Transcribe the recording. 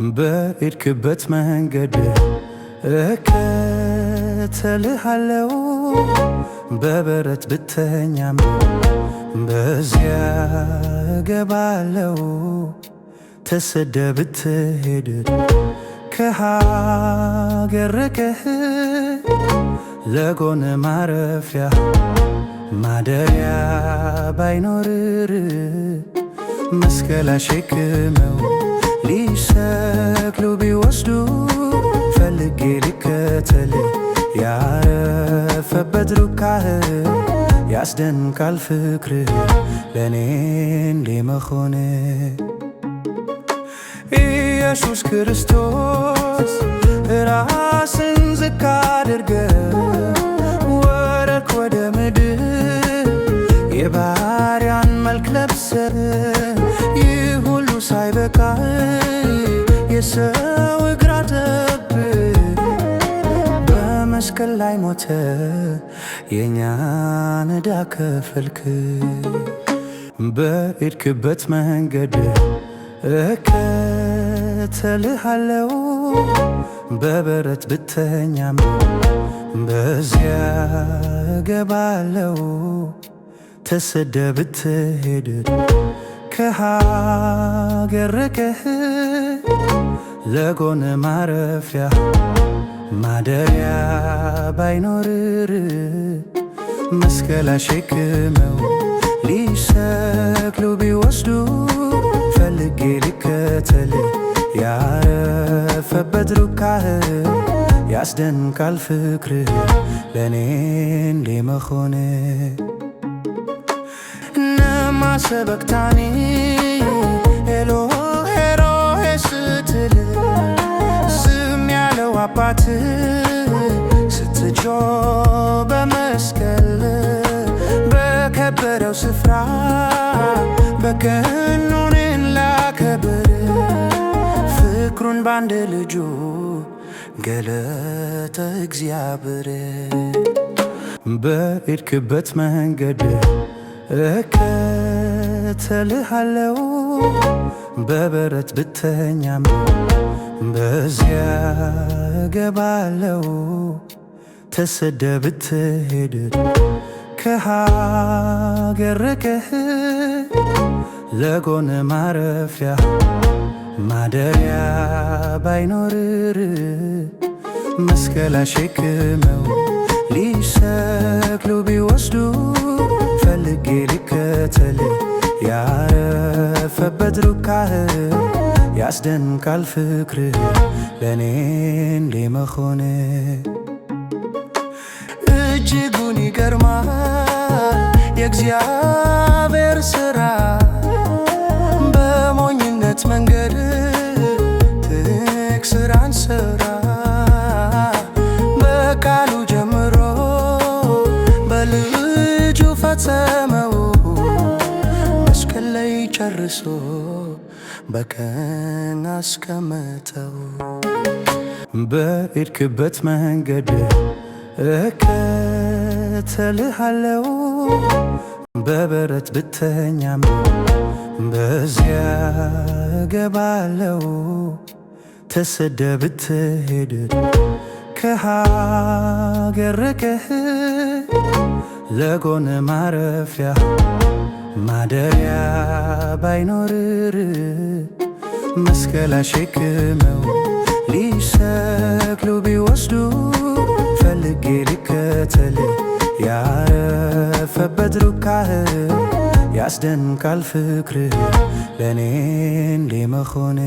በሄድክበት መንገድ እከተልሃለው። በበረት ብተኛም በዚያ እገባለው። ተሰደ ብትሄድ ከሀገር ርቀህ ለጎን ማረፊያ ማደሪያ ባይኖር መስቀል አሸክመው ሊሰቅሉ ቢወስዱ ፈልጌ ልከተል ያረፈበት ሩካህ ያስደንቃል ፍቅርህ ለኔ እንዴ መሆን ኢየሱስ ክርስቶስ ራስን ዝቅ አድርገህ ወረድክ ወደ ምድር የባሪያን መልክ ለብሰህ ይህ ሁሉ ሳይበቃ የሰው እግር አጠብህ በመስቀል ላይ ሞተ የኛን ዕዳ ከፈልክ። በሄድክበት መንገድ እከተልሃለው። በበረት ብተኛም በዚያ እገባለው። ተሰደ ብትሄድ ከሀገር ርቀህ ለጎን ማረፊያ ማደሪያ ባይኖር መስቀል አሸክመው ሊሰቅሉ ቢወስዱ ፈልጌ ልከተል ያረፈበት ሩካህ ያስደንቃል ፍቅርህ ለኔ እንዴ መሆን ነማ ሰበክታኒ ኤሎሄ ሮሄ ስትል ዝም ያለው አባት ስትጮህ በመስቀል በከበረው ስፍራ በቀኑኔን ላከብር ፍቅሩን ባንድ ልጁ ገለጠ እግዚአብሔር። በሄድክበት መንገድ እከተልሃለው። በበረት ብተኛም በዚያ እገባለው። ተሰደ ብትሄድ ከሀገር ርቀህ ለጎን ማረፊያ ማደሪያ ባይኖር መስቀል አሸክመው ሊሰቅሉ ቢወስዱ ፈልጌ ልከተል ያረፈበት ሩካህ ያስደንቃል ፍቅርህ ለኔ እንዴ መሆን እጅጉን ይገርማል የእግዚአብሔር ሥራ በሞኝነት መንገድ ትልቅ ሥራን ሠራ። በቃሉ ጀምሮ በልጁ ፈጸመው መስቀል ላይ ጨርሶ በቀኝ አስቀመጠው። በሄድክበት መንገድ እከተልሃለው። በበረት ብተኛም በዚያ እገባለው። ተሰደ ብትሄድ ከሀገር ርቀህ ለጎን ማረፊያ ማደሪያ ባይኖር መስቀል አሸክመው ሊሰቅሉ ቢወስዱ ፈልጌ ልከተል ያረፈበት ሩካህ ያስደንቃል ፍቅርህ ለኔ እንዴ መሆን